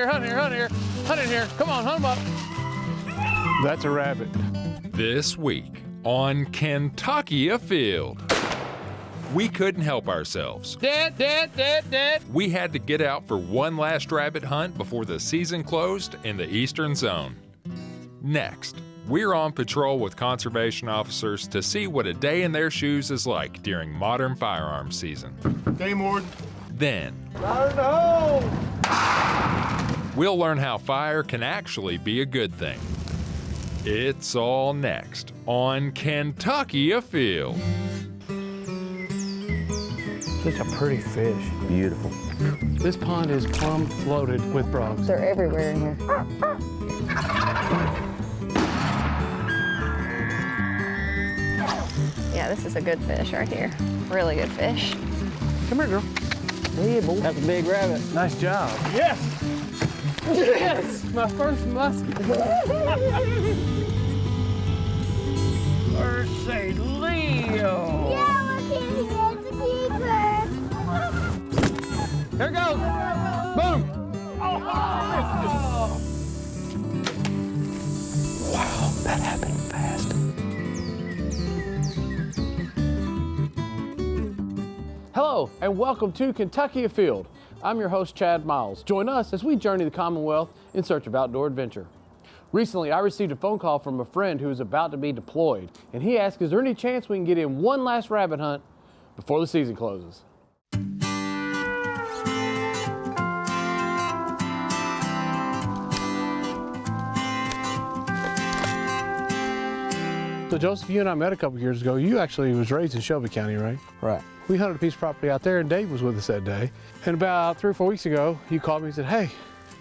here, hunt here, hunt here. Hunt in here. Come on, hunt him up. That's a rabbit. This week on Kentucky Afield. We couldn't help ourselves. Dead. We had to get out for one last rabbit hunt before the season closed in the eastern zone. Next, we're on patrol with conservation officers to see what a day in their shoes is like during modern firearms season. Game warden. Then, Fire in the hole! we'll learn how fire can actually be a good thing. It's all next on Kentucky Afield. Such a pretty fish. Beautiful. This pond is plumb loaded with frogs. They're everywhere in here. Yeah, this is a good fish right here. Really good fish. Come here, girl. Yeah, boy. That's a big rabbit. Nice job. Yes! Yes! My first muskie. Mercy Leo! Yeah, look at it. It's a keeper. There it goes. Boom. Wow, that happened fast. Hello, and welcome to Kentucky Afield. I'm your host, Chad Miles. Join us as we journey the Commonwealth in search of outdoor adventure. Recently, I received a phone call from a friend who is about to be deployed, and he asked, is there any chance we can get in one last rabbit hunt before the season closes? So Joseph, you and I met a couple years ago. You actually was raised in Shelby County, right? Right. We hunted a piece of property out there, and Dave was with us that day. And about 3 or 4 weeks ago, you called me and said, hey,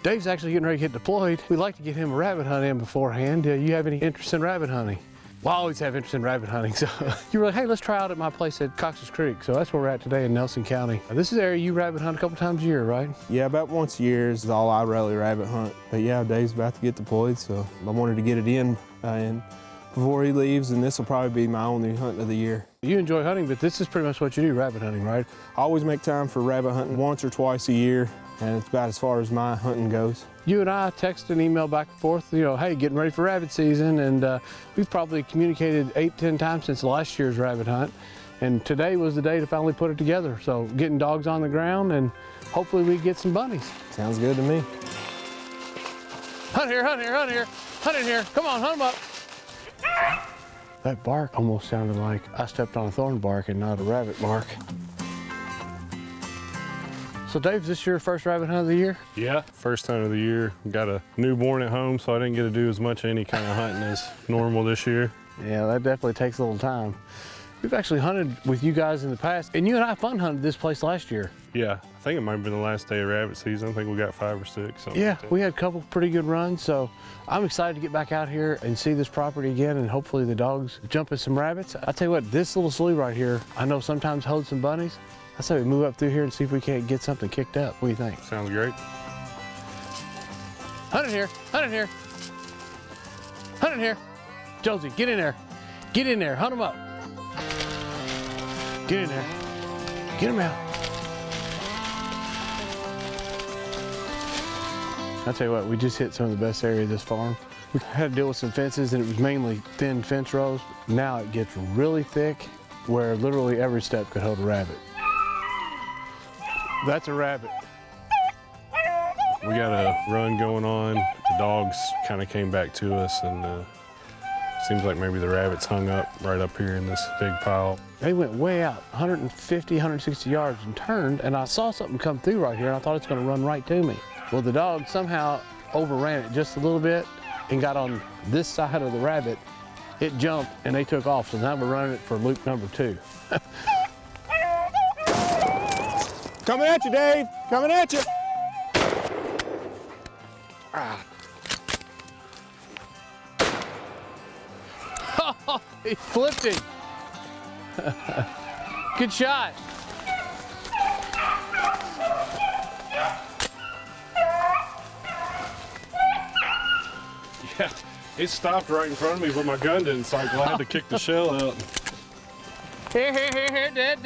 Dave's actually getting ready to get deployed. We'd like to get him a rabbit hunt in beforehand. Do you have any interest in rabbit hunting? Well, I always have interest in rabbit hunting. So you were like, hey, let's try out at my place at Cox's Creek. So that's where we're at today in Nelson County. This is the area you rabbit hunt a couple times a year, right? Yeah, about once a year is all I really rabbit hunt. But yeah, Dave's about to get deployed, so I wanted to get it in and before he leaves, and this will probably be my only hunt of the year. You enjoy hunting, but this is pretty much what you do, rabbit hunting, right? I always make time for rabbit hunting once or twice a year, and it's about as far as my hunting goes. You and I text and email back and forth, you know, hey, getting ready for rabbit season, and we've probably communicated 8-10 times since last year's rabbit hunt, and today was the day to finally put it together. So getting dogs on the ground, and hopefully we get some bunnies. Sounds good to me. Hunt here, hunt here, hunt here, hunt in here. Come on, hunt them up. That bark almost sounded like I stepped on a thorn bark and not a rabbit bark. So Dave, is this your first rabbit hunt of the year? Yeah, first hunt of the year. Got a newborn at home, so I didn't get to do as much any kind of hunting as normal this year. Yeah, that definitely takes a little time. We've actually hunted with you guys in the past, and you and I fun hunted this place last year. Yeah, I think it might have been the last day of rabbit season. I think we got 5 or 6. Yeah, like that. we had a couple pretty good runs, so I'm excited to get back out here and see this property again, and hopefully the dogs jump at some rabbits. I tell you what, this little slough right here, I know sometimes holds some bunnies. I say we move up through here and see if we can't get something kicked up. What do you think? Sounds great. Hunt in here, hunt in here. Hunt in here. Josie, get in there. Get in there, hunt them up. Get in there. Get them out. I tell you what, we just hit some of the best area of this farm. We had to deal with some fences, and it was mainly thin fence rows. Now it gets really thick, where literally every step could hold a rabbit. That's a rabbit. We got a run going on. The dogs kind of came back to us, and seems like maybe the rabbits hung up right up here in this big pile. They went way out, 150, 160 yards, and turned, and I saw something come through right here, and I thought it's gonna run right to me. Well, the dog somehow overran it just a little bit and got on this side of the rabbit. It jumped, and they took off, so now we're running it for loop number 2. Coming at you, Dave. Coming at you. Oh, he flipped it. Good shot. Yeah, it stopped right in front of me, but my gun didn't cycle. I had to kick the shell out. Here, dead.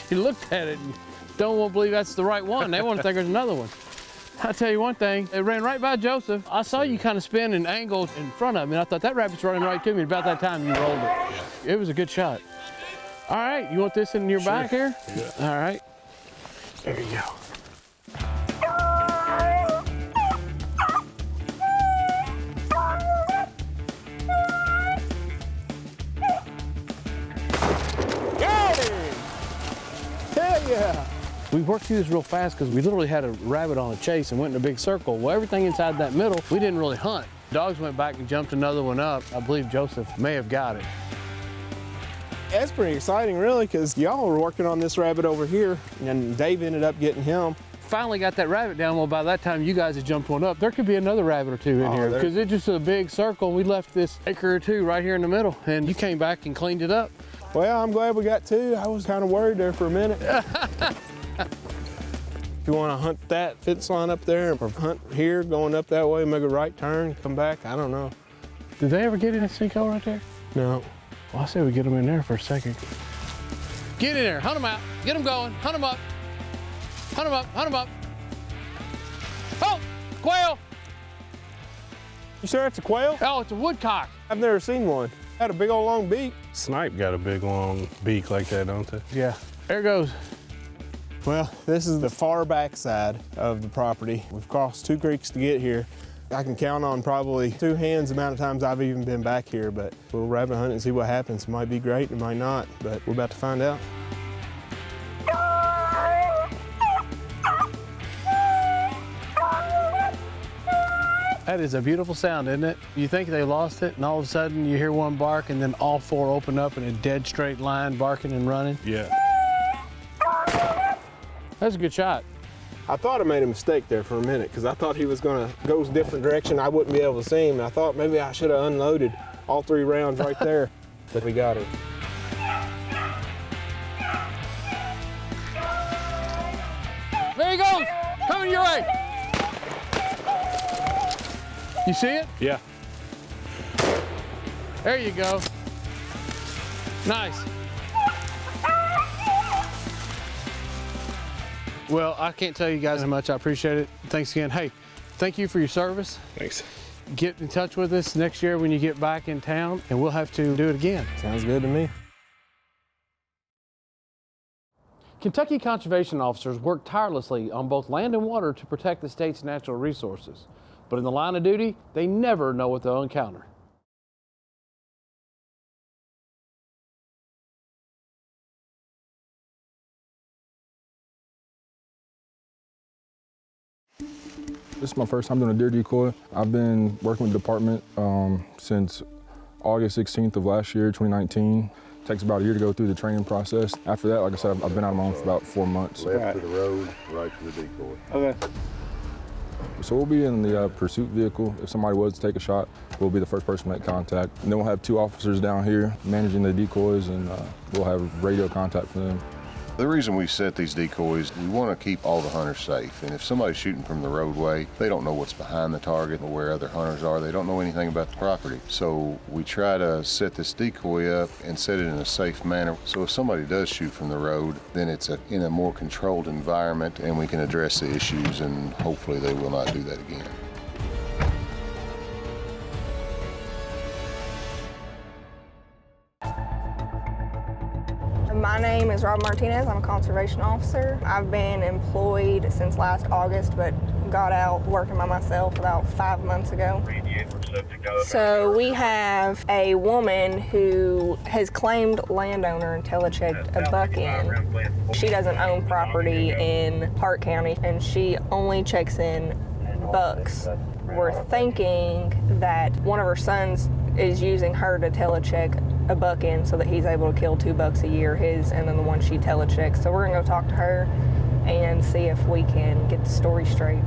She looked at it and don't want to believe that's the right one. They want to think there's another one. I'll tell you one thing, it ran right by Joseph. I saw you kind of spin and angle in front of me, and I thought that rabbit's running right to me. About that time you rolled it. It was a good shot. All right, you want this in your back here? Yeah. All right. There you go. Hell yeah! We worked through this real fast because we literally had a rabbit on a chase and went in a big circle. Well, everything inside that middle, we didn't really hunt. Dogs went back and jumped another one up. I believe Joseph may have got it. That's pretty exciting, really, because y'all were working on this rabbit over here, and Dave ended up getting him. Finally got that rabbit down. Well, by that time you guys had jumped one up. There could be another rabbit or two in here because it's just a big circle. We left this acre or two right here in the middle, and you came back and cleaned it up. Well, I'm glad we got two. I was kind of worried there for a minute. If you want to hunt that fence line up there or hunt here, going up that way, make a right turn, come back, I don't know. Did they ever get in a sinkhole right there? No. Well, I say we get them in there for a second. Get in there, hunt them out, get them going, hunt them up. Hunt them up, hunt them up. Oh, quail. You sure it's a quail? Oh, it's a woodcock. I've never seen one. Had a big old long beak. Snipe got a big long beak like that, don't they? Yeah, there it goes. Well, this is the far back side of the property. We've crossed 2 creeks to get here. I can count on probably 2 hands the amount of times I've even been back here, but we'll rabbit hunt and see what happens. It might be great, it might not, but we're about to find out. That is a beautiful sound, isn't it? You think they lost it, and all of a sudden you hear one bark, and then all 4 open up in a dead straight line, barking and running. Yeah. That's a good shot. I thought I made a mistake there for a minute because I thought he was going to go a different direction. I wouldn't be able to see him. I thought maybe I should have unloaded all 3 rounds right there, but we got him. There he goes, coming your way. You see it? Yeah. There you go. Nice. Well, I can't tell you guys how much I appreciate it. Thanks again. Hey, thank you for your service. Thanks. Get in touch with us next year when you get back in town, and we'll have to do it again. Sounds good to me. Kentucky conservation officers work tirelessly on both land and water to protect the state's natural resources. But in the line of duty, they never know what they'll encounter. This is my first time doing a deer decoy. I've been working with the department since August 16th of last year, 2019. It takes about a year to go through the training process. After that, like I said, I've been out on my own for about 4 months. Left to the road, right to the decoy. Okay. So we'll be in the pursuit vehicle. If somebody was to take a shot, we'll be the first person to make contact. And then we'll have 2 officers down here managing the decoys, and we'll have radio contact for them. The reason we set these decoys, we want to keep all the hunters safe. And if somebody's shooting from the roadway, they don't know what's behind the target or where other hunters are. They don't know anything about the property. So we try to set this decoy up and set it in a safe manner. So if somebody does shoot from the road, then it's in a more controlled environment, and we can address the issues, and hopefully they will not do that again. My name is Rob Martinez. I'm a conservation officer. I've been employed since last August, but got out working by myself about 5 months ago. So we have a woman who has claimed landowner and telechecked a buck in. She doesn't own property in Hart County, and she only checks in bucks. We're thinking that one of her sons is using her to telecheck a buck in so that he's able to kill 2 bucks a year, his and then the one she telechecks. So we're gonna go talk to her and see if we can get the story straight.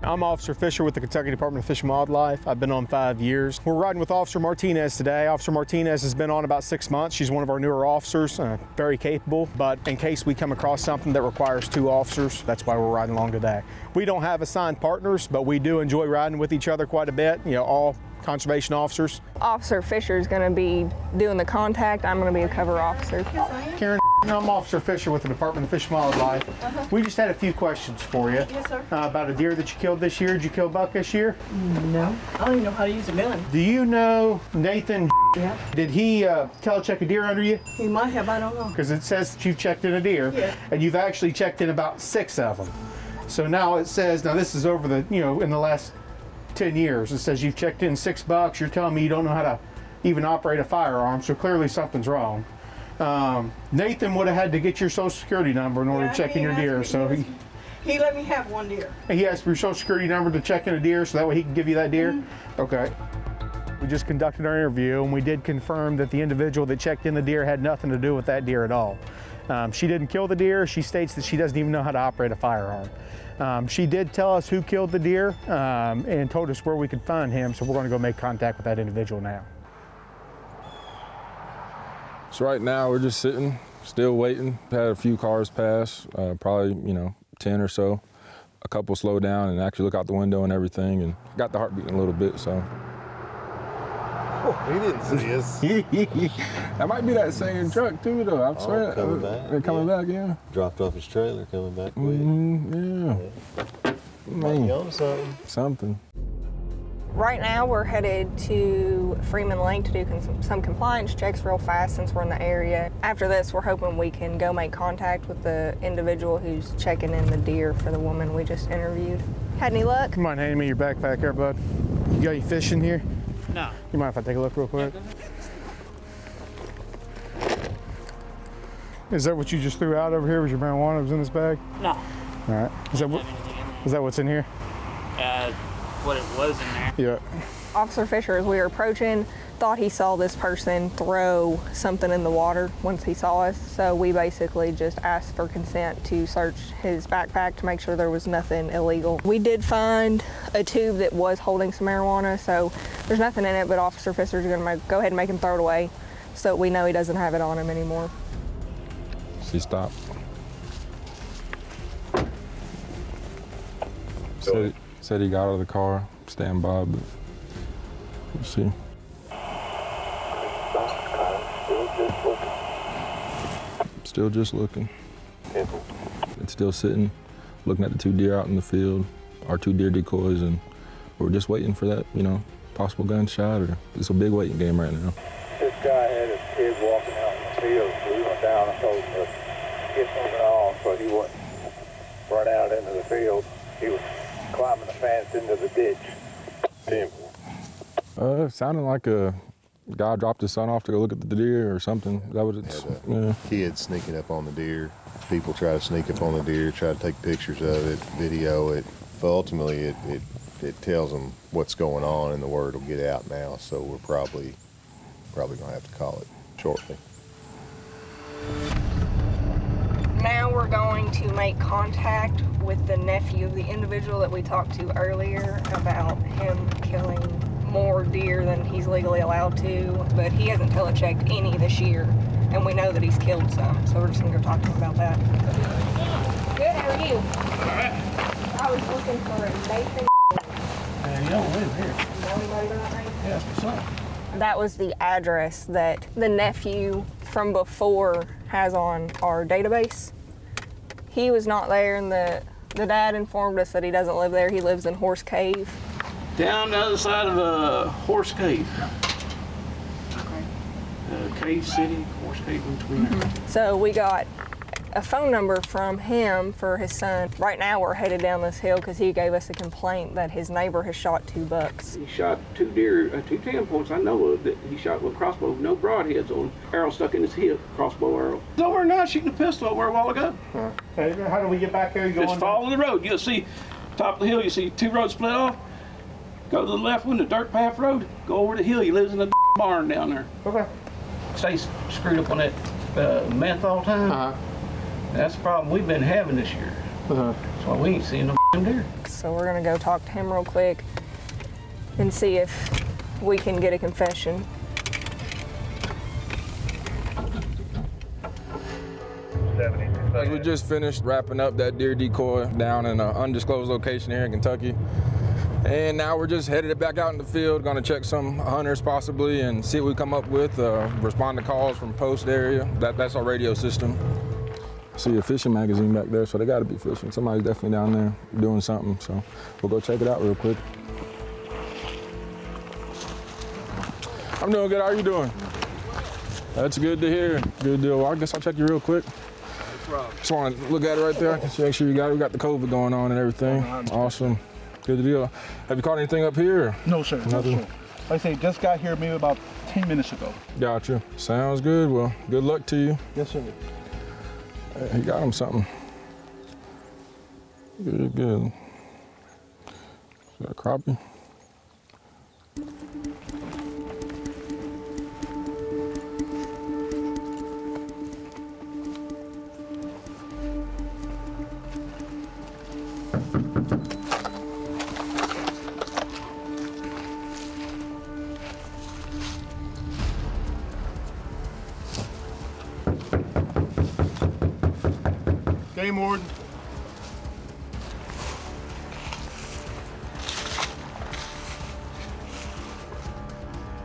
I'm Officer Fisher with the Kentucky Department of Fish and Wildlife. I've been on 5 years. We're riding with Officer Martinez today. Officer Martinez has been on about 6 months. She's one of our newer officers, very capable, but in case we come across something that requires 2 officers, that's why we're riding along today. We don't have assigned partners, but we do enjoy riding with each other quite a bit. You know, all conservation officers. Officer Fisher is going to be doing the contact. I'm going to be a cover officer. Karen, I'm Officer Fisher with the Department of Fish and Wildlife. We just had a few questions for you. Yes, sir. About a deer that you killed this year. Did you kill a buck this year? No. I don't even know how to use a gun. Do you know Nathan? Yeah. Did he telecheck a deer under you? He might have, I don't know. Because it says that you've checked in a deer, Yeah. and you've actually checked in about 6 of them. So now it says, now this is over the, in the last 10 years, it says you've checked in 6 bucks. You're telling me you don't know how to even operate a firearm, so clearly something's wrong. Nathan would have had to get your social security number in order to check in your deer. So he let me have one deer. he asked for your social security number to check in a deer, so that way he can give you that deer? Mm-hmm. Okay. We just conducted our interview, and we did confirm that the individual that checked in the deer had nothing to do with that deer at all. She didn't kill the deer. She states that she doesn't even know how to operate a firearm. She did tell us who killed the deer and told us where we could find him, so we're going to go make contact with that individual now. So right now we're just sitting, still waiting. Had a few cars pass, probably 10 or so. A couple slow down and actually look out the window and everything, and got the heart beating a little bit. So. Oh, he didn't see us. That might be that same truck too, though. I swear. Coming back. They're coming back, yeah. Dropped off his trailer, coming back quick. Yeah. Might be on something. Something. Right now, we're headed to Freeman Lake to do some compliance checks real fast since we're in the area. After this, we're hoping we can go make contact with the individual who's checking in the deer for the woman we just interviewed. Had any luck? Come on, hand me your backpack here, bud. You got any fish in here? No. You mind if I take a look real quick? Is that what you just threw out over here? Was your marijuana that was in this bag? No. All right. Is that what's in here? What it was in there. Yeah. Officer Fisher, as we were approaching, thought he saw this person throw something in the water once he saw us. So we basically just asked for consent to search his backpack to make sure there was nothing illegal. We did find a tube that was holding some marijuana, so there's nothing in it, but Officer Fisher's gonna go ahead and make him throw it away so we know he doesn't have it on him anymore. She stopped. Said he got out of the car, stand by, but we'll see. Still just looking. It's still sitting, looking at the 2 deer out in the field, our 2 deer decoys, and we're just waiting for that, possible gunshot, or it's a big waiting game right now. This guy had his kid walking out in the field, so we went down and told him to get moving on so he wouldn't run out into the field. He was climbing the fence into the ditch. It sounded like a guy dropped his son off to go look at the deer or something. That was it's. Yeah. Kids sneaking up on the deer. People try to sneak up on the deer, try to take pictures of it, video it. But ultimately, it tells them what's going on, and the word will get out now. So we're probably gonna have to call it shortly. Now we're going to make contact with the nephew of the individual that we talked to earlier about him killing more deer than he's legally allowed to, but he hasn't telechecked any this year, and we know that he's killed some, so we're just gonna go talk to him about that. Good, how are you? All right. I was looking for a Nathan. You don't live here. Know anybody by that name? Yeah, what's up? That was the address that the nephew from before has on our database. He was not there, and the dad informed us that he doesn't live there. He lives in Horse Cave. Down the other side of Horse Cave. Okay. Cave City, Horse Cave in between there. So we got a phone number from him for his son. Right now we're headed down this hill because he gave us a complaint that his neighbor has shot 2 bucks. He shot 2 deer, 2 10 points I know of that he shot with a crossbow, no broadheads on, arrow stuck in his hip, crossbow arrow. He's over now shooting a pistol over a while ago. Okay, how do we get back there? Just follow the road. You'll see top of the hill, you see 2 roads split off. Go to the left one, the dirt path road, go over the hill. He lives in a barn down there. Okay. Stays screwed up on that meth all the time. That's the problem we've been having this year. That's why we ain't seeing no deer. So we're gonna go talk to him real quick and see if we can get a confession. We just finished wrapping up that deer decoy down in an undisclosed location here in Kentucky. And now we're just headed back out in the field, gonna check some hunters possibly and see what we come up with, respond to calls from post area. That's our radio system. See a fishing magazine back there, so they gotta be fishing. Somebody's definitely down there doing something, so we'll go check it out real quick. I'm doing good, how are you doing? That's good to hear, good deal. Well, I guess I'll check you real quick. Just want to look at it right there, just make sure we got the COVID going on and everything. Awesome. Good deal. Have you caught anything up here? Or? No, sir. Nothing? No, sir. Like I say, just got here maybe about 10 minutes ago. Gotcha. Sounds good. Well, good luck to you. Yes, sir. He got him something. Good, good. Is that a crappie? Game warden.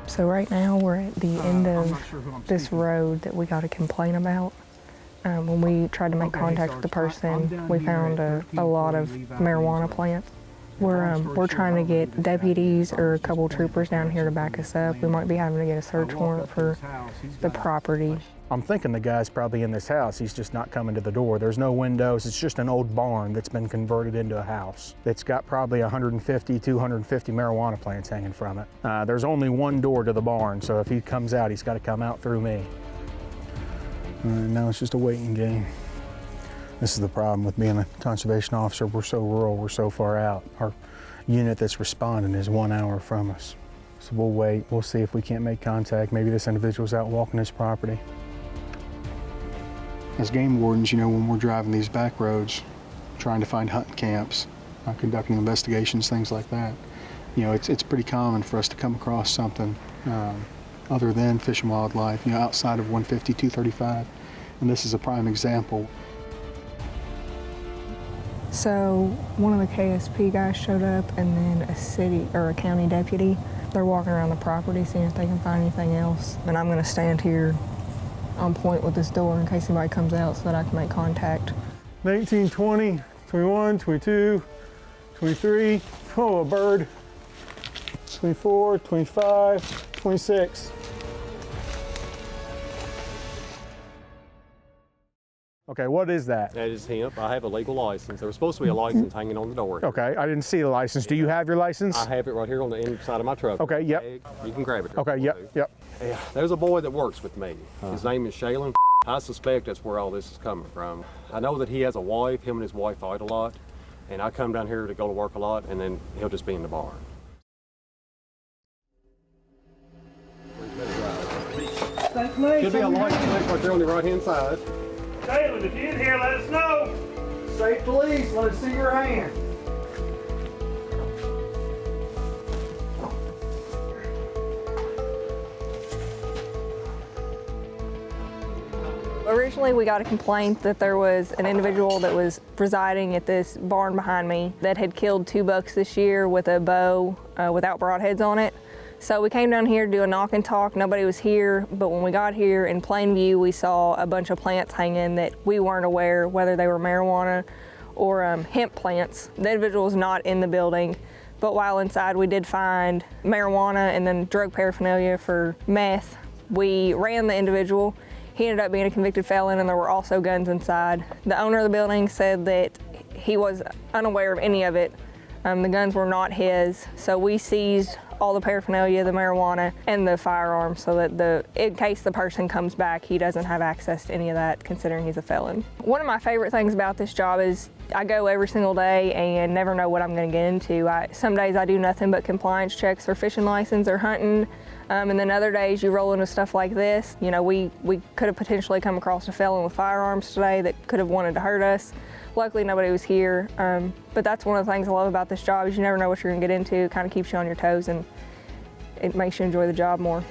So right now we're at the end of this road that we got a complaint about. When we tried to make contact with the person, we found a lot of marijuana plants. We're trying to get deputies or a couple troopers down here to back us up. We might be having to get a search warrant for the property. I'm thinking the guy's probably in this house. He's just not coming to the door. There's no windows. It's just an old barn that's been converted into a house. It's got probably 150, 250 marijuana plants hanging from it. There's only one door to the barn, so if he comes out, he's got to come out through me. Now it's just a waiting game. This is the problem with being a conservation officer. We're so rural, we're so far out. Our unit that's responding is 1 hour from us. So we'll wait, we'll see if we can't make contact. Maybe this individual's out walking his property. As game wardens, you know, when we're driving these back roads, trying to find hunting camps, conducting investigations, things like that, you know, it's pretty common for us to come across something other than Fish and Wildlife, you know, outside of 150, 235, and this is a prime example. So one of the KSP guys showed up, and then a city or a county deputy. They're walking around the property seeing if they can find anything else. And I'm gonna stand here on point with this door in case anybody comes out so that I can make contact. 19, 20, 21, 22, 23, oh, a bird. 24, 25, 26. Okay, what is that? That is hemp. I have a legal license. There was supposed to be a license hanging on the door. Okay, I didn't see the license. Do you have your license? I have it right here on the inside of my truck. Okay, yep. You can grab it. Okay, yep. Yeah, there's a boy that works with me. His name is Shaylin. I suspect that's where all this is coming from. I know that he has a wife. Him and his wife fight a lot. And I come down here to go to work a lot, and then he'll just be in the barn. Should be a license plate right there on the right-hand side. Shaylin, if you're in here, let us know. State police, let us see your hand. Originally, we got a complaint that there was an individual that was residing at this barn behind me that had killed 2 bucks this year with a bow without broadheads on it. So we came down here to do a knock and talk. Nobody was here, but when we got here in plain view, we saw a bunch of plants hanging that we weren't aware whether they were marijuana or hemp plants. The individual was not in the building, but while inside we did find marijuana and then drug paraphernalia for meth. We ran the individual. He ended up being a convicted felon, and there were also guns inside. The owner of the building said that he was unaware of any of it. The guns were not his, so we seized all the paraphernalia, the marijuana, and the firearm so that in case the person comes back, he doesn't have access to any of that, considering he's a felon. One of my favorite things about this job is I go every single day and never know what I'm gonna get into. Some days I do nothing but compliance checks or fishing license or hunting, and then other days you roll into stuff like this. You know, we could have potentially come across a felon with firearms today that could have wanted to hurt us. Luckily, nobody was here, but that's one of the things I love about this job is you never know what you're gonna get into. It kind of keeps you on your toes, and it makes you enjoy the job more.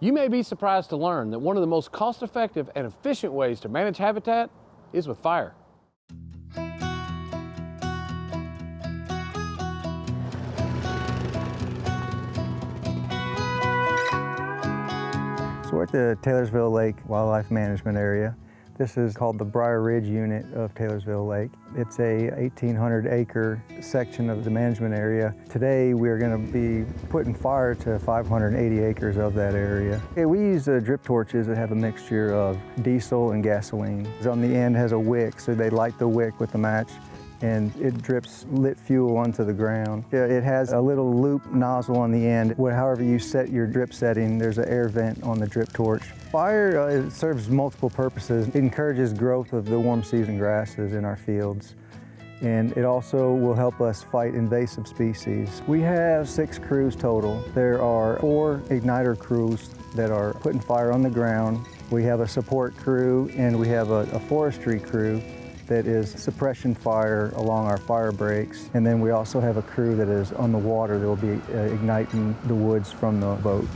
You may be surprised to learn that one of the most cost-effective and efficient ways to manage habitat is with fire. at the Taylorsville Lake Wildlife Management Area. This is called the Briar Ridge unit of Taylorsville Lake. It's a 1,800 acre section of the management area. Today we're going to be putting fire to 580 acres of that area. We use drip torches that have a mixture of diesel and gasoline. On the end has a wick, so they light the wick with the match and it drips lit fuel onto the ground. It has a little loop nozzle on the end. However you set your drip setting, there's an air vent on the drip torch. Fire it serves multiple purposes. It encourages growth of the warm season grasses in our fields. And it also will help us fight invasive species. We have 6 crews total. There are 4 igniter crews that are putting fire on the ground. We have a support crew and we have a forestry crew that is suppression fire along our fire breaks. And then we also have a crew that is on the water that will be igniting the woods from the boat.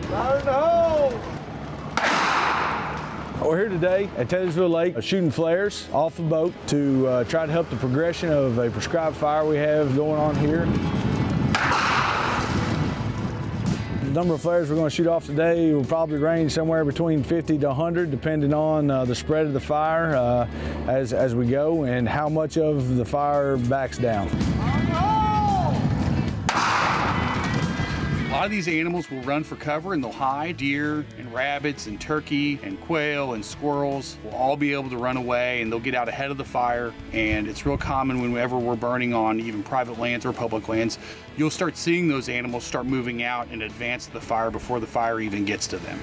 Fire in the hole! We're here today at Taylorsville Lake shooting flares off the boat to try to help the progression of a prescribed fire we have going on here. The number of flares we're going to shoot off today will probably range somewhere between 50 to 100 depending on the spread of the fire as we go and how much of the fire backs down. A lot of these animals will run for cover and they'll hide. Deer and rabbits and turkey and quail and squirrels will all be able to run away and they'll get out ahead of the fire. And it's real common whenever we're burning on even private lands or public lands, you'll start seeing those animals start moving out in advance of the fire before the fire even gets to them.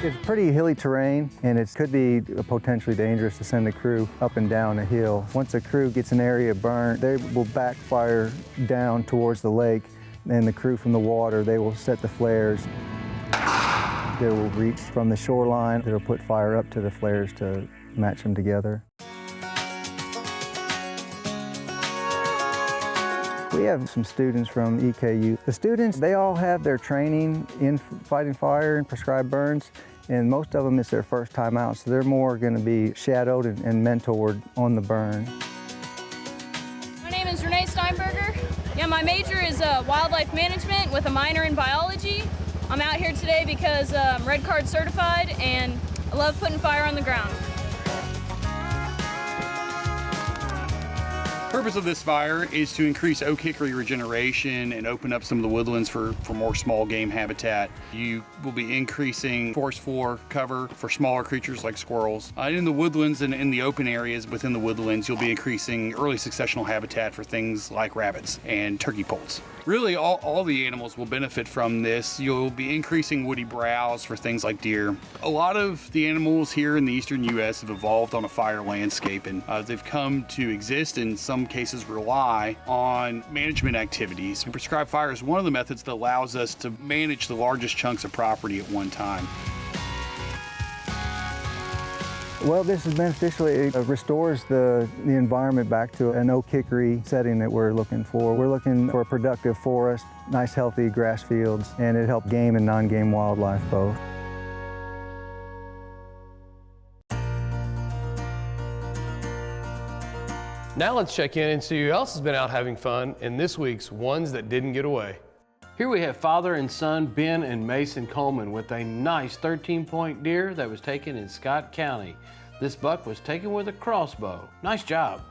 It's pretty hilly terrain and it could be potentially dangerous to send a crew up and down a hill. Once a crew gets an area burned, they will backfire down towards the lake. And the crew from the water, they will set the flares. They will reach from the shoreline. They'll put fire up to the flares to match them together. We have some students from EKU. The students, they all have their training in fighting fire and prescribed burns, and most of them it's their first time out, so they're more going to be shadowed and mentored on the burn. My name is Renee Steinberger. Yeah, my major is wildlife management with a minor in biology. I'm out here today because I'm Red Card certified and I love putting fire on the ground. The purpose of this fire is to increase oak hickory regeneration and open up some of the woodlands for more small game habitat. You will be increasing forest floor cover for smaller creatures like squirrels. In the woodlands and in the open areas within the woodlands, you'll be increasing early successional habitat for things like rabbits and turkey poults. Really, all the animals will benefit from this. You'll be increasing woody browse for things like deer. A lot of the animals here in the eastern U.S. have evolved on a fire landscape, and they've come to exist in some cases rely on management activities. Prescribed fire is one of the methods that allows us to manage the largest chunks of property at one time. Well, this is beneficial. It restores the environment back to an oak hickory setting that we're looking for. We're looking for a productive forest, nice healthy grass fields, and it helps game and non-game wildlife both. Now let's check in and see who else has been out having fun in this week's Ones That Didn't Get Away. Here we have father and son Ben and Mason Coleman with a nice 13-point deer that was taken in Scott County. This buck was taken with a crossbow. Nice job.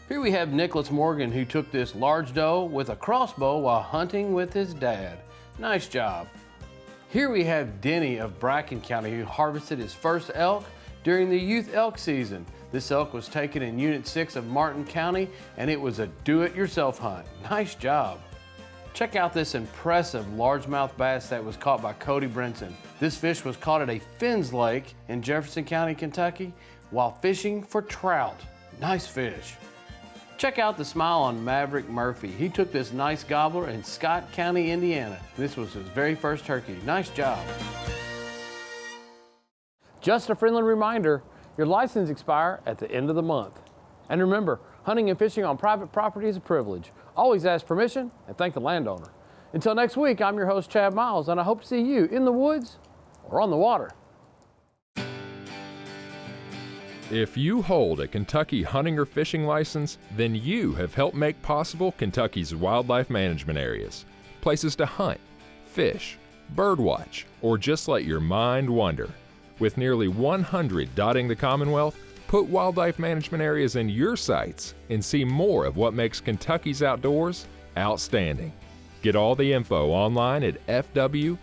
Here we have Nicholas Morgan who took this large doe with a crossbow while hunting with his dad. Nice job. Here we have Denny of Bracken County who harvested his first elk during the youth elk season. This elk was taken in Unit 6 of Martin County and it was a do-it-yourself hunt. Nice job. Check out this impressive largemouth bass that was caught by Cody Brinson. This fish was caught at a Finns Lake in Jefferson County, Kentucky, while fishing for trout. Nice fish. Check out the smile on Maverick Murphy. He took this nice gobbler in Scott County, Indiana. This was his very first turkey. Nice job. Just a friendly reminder, your license expires at the end of the month. And remember, hunting and fishing on private property is a privilege. Always ask permission and thank the landowner. Until next week, I'm your host, Chad Miles, and I hope to see you in the woods or on the water. If you hold a Kentucky hunting or fishing license, then you have helped make possible Kentucky's wildlife management areas. Places to hunt, fish, birdwatch, or just let your mind wander. With nearly 100 dotting the Commonwealth, put wildlife management areas in your sights and see more of what makes Kentucky's outdoors outstanding. Get all the info online at fw.ky.gov.